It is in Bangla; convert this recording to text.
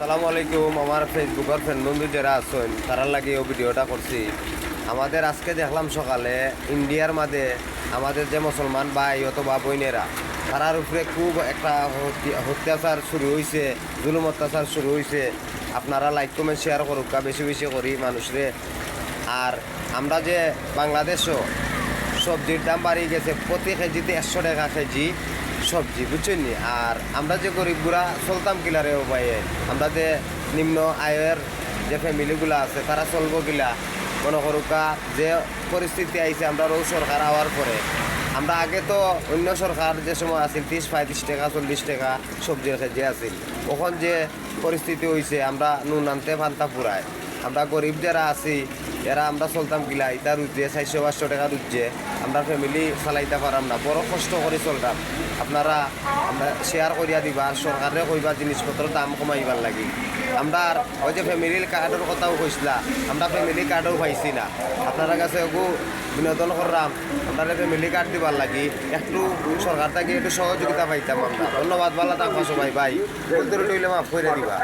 আসসালামু আলাইকুম। আমার ফেসবুকের ফ্রেন্ড বন্ধু যারা আছেন তারা লাগে এই ভিডিওটা করছি। আমাদের আজকে দেখলাম সকালে ইন্ডিয়ার মাঝে আমাদের যে মুসলমান ভাই অথবা বোনেরা তারার উপরে খুব একটা অত্যাচার শুরু হয়েছে, জুলুম অত্যাচার শুরু হয়েছে। আপনারা লাইক কমেন্ট শেয়ার করুক, বেশি বেশি করি মানুষরে। আর আমরা যে বাংলাদেশও সবজির দাম বাড়িয়ে গেছে, প্রতি কেজিতে 100 টাকা কেজি সবজি, বুঝছেন নি? আর আমরা যে গরিবগুলা চলতাম কিলারে উপায়ে, আমরা যে নিম্ন আয়ের যে ফ্যামিলিগুলো আছে তারা চলবো কিলা? মনে করুকা যে পরিস্থিতি আইছে আমরা রৌ সরকার হওয়ার পরে, আমরা আগে তো অন্য সরকার যে সময় আছিল 30-35 টাকা 40 টাকা সবজির কেজি আছিল, তখন যে পরিস্থিতি হয়েছে আমরা নুন আনতে ফান্তা পুরায়। আমরা গরিব যারা আছি এরা আমরা চলতাম গিলা ইটা রুজে 400-500 টাকা রুজে আমরা ফ্যামিলি চালাইতে পারাম না, বড় কষ্ট করে চলতাম। আপনারা আমরা শেয়ার করিয়া দিবা, সরকারে কইবা জিনিসপত্রের দাম কমাইবার লাগি। আমরা ওই যে ফ্যামিলির কার্ডের কথাও কইসলা, আমরা ফ্যামিলি কার্ডও পাইছি না। আপনারা কাছে ওগু বিনোদন করলাম, আপনারা ফ্যামিলি কার্ড দিবার লাগি একটু সরকার থেকে একটু সহযোগিতা পাইতাম আমরা। ধন্যবাদ, ভালো থাকবা সবাই। ভাই বলতে রইলে মাফ করে দিবা।